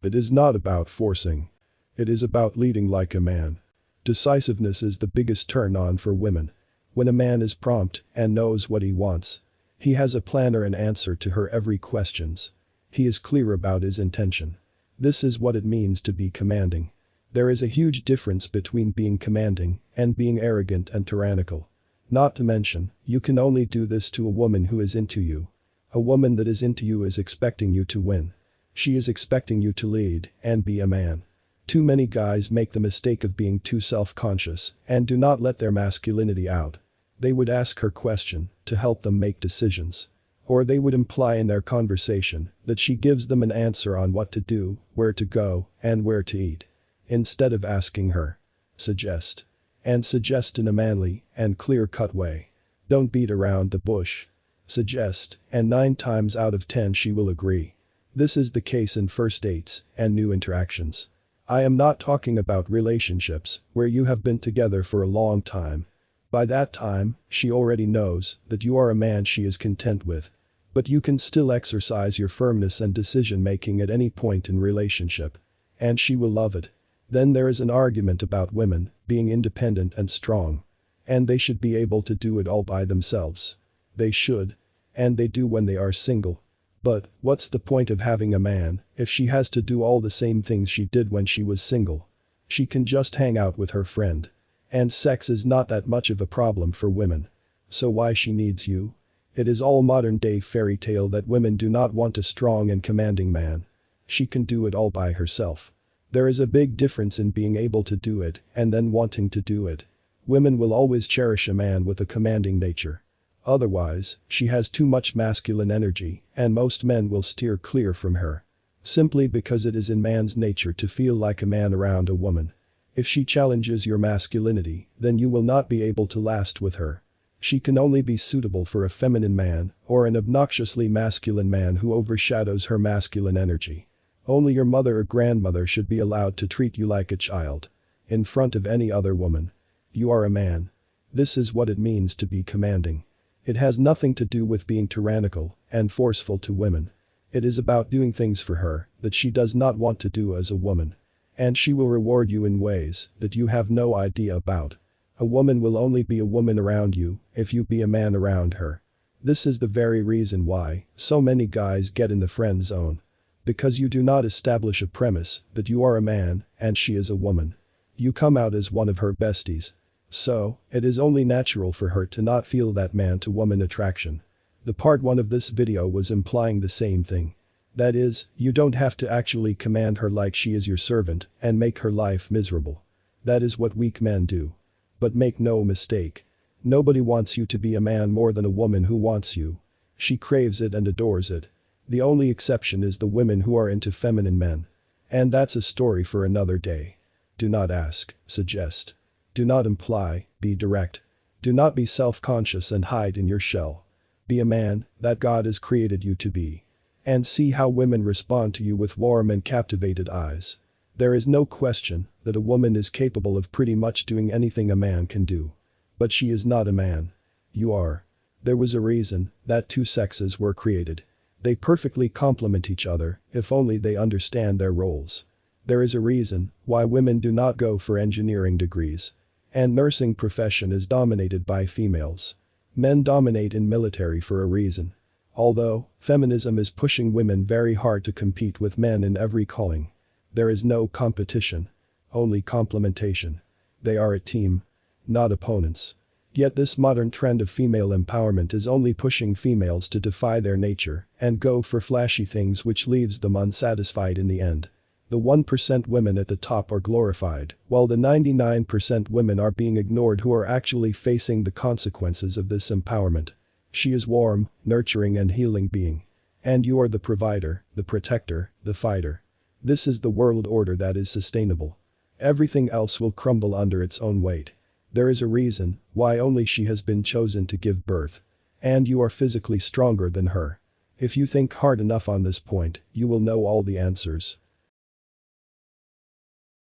It is not about forcing. It is about leading like a man. Decisiveness is the biggest turn-on for women. When a man is prompt and knows what he wants, he has a plan or an answer to her every questions. He is clear about his intention. This is what it means to be commanding. There is a huge difference between being commanding and being arrogant and tyrannical. Not to mention, you can only do this to a woman who is into you. A woman that is into you is expecting you to win. She is expecting you to lead and be a man. Too many guys make the mistake of being too self-conscious and do not let their masculinity out. They would ask her question to help them make decisions. Or they would imply in their conversation that she gives them an answer on what to do, where to go, and where to eat. Instead of asking her, suggest. And suggest in a manly and clear-cut way. Don't beat around the bush. Suggest, and 9 times out of 10 she will agree. This is the case in first dates and new interactions. I am not talking about relationships where you have been together for a long time. By that time, she already knows that you are a man she is content with. But you can still exercise your firmness and decision-making at any point in relationship. And she will love it. Then there is an argument about women being independent and strong. And they should be able to do it all by themselves. They should. And they do when they are single. But what's the point of having a man if she has to do all the same things she did when she was single? She can just hang out with her friend. And sex is not that much of a problem for women. So why she needs you? It is all modern-day fairy tale that women do not want a strong and commanding man. She can do it all by herself. There is a big difference in being able to do it and then wanting to do it. Women will always cherish a man with a commanding nature. Otherwise, she has too much masculine energy and most men will steer clear from her. Simply because it is in man's nature to feel like a man around a woman. If she challenges your masculinity, then you will not be able to last with her. She can only be suitable for a feminine man or an obnoxiously masculine man who overshadows her masculine energy. Only your mother or grandmother should be allowed to treat you like a child. In front of any other woman. You are a man. This is what it means to be commanding. It has nothing to do with being tyrannical and forceful to women. It is about doing things for her that she does not want to do as a woman. And she will reward you in ways that you have no idea about. A woman will only be a woman around you if you be a man around her. This is the very reason why so many guys get in the friend zone. Because you do not establish a premise that you are a man and she is a woman. You come out as one of her besties. So, it is only natural for her to not feel that man-to-woman attraction. The part 1 of this video was implying the same thing. That is, you don't have to actually command her like she is your servant and make her life miserable. That is what weak men do. But make no mistake. Nobody wants you to be a man more than a woman who wants you. She craves it and adores it. The only exception is the women who are into feminine men. And that's a story for another day. Do not ask, suggest. Do not imply, be direct. Do not be self-conscious and hide in your shell. Be a man that God has created you to be. And see how women respond to you with warm and captivated eyes. There is no question that a woman is capable of pretty much doing anything a man can do. But she is not a man. You are. There was a reason that 2 sexes were created. They perfectly complement each other if only they understand their roles. There is a reason why women do not go for engineering degrees. And nursing profession is dominated by females. Men dominate in military for a reason. Although, feminism is pushing women very hard to compete with men in every calling. There is no competition. Only complementation. They are a team. Not opponents. Yet this modern trend of female empowerment is only pushing females to defy their nature and go for flashy things which leaves them unsatisfied in the end. The 1% women at the top are glorified, while the 99% women are being ignored who are actually facing the consequences of this empowerment. She is warm, nurturing and healing being. And you are the provider, the protector, the fighter. This is the world order that is sustainable. Everything else will crumble under its own weight. There is a reason why only she has been chosen to give birth. And you are physically stronger than her. If you think hard enough on this point, you will know all the answers.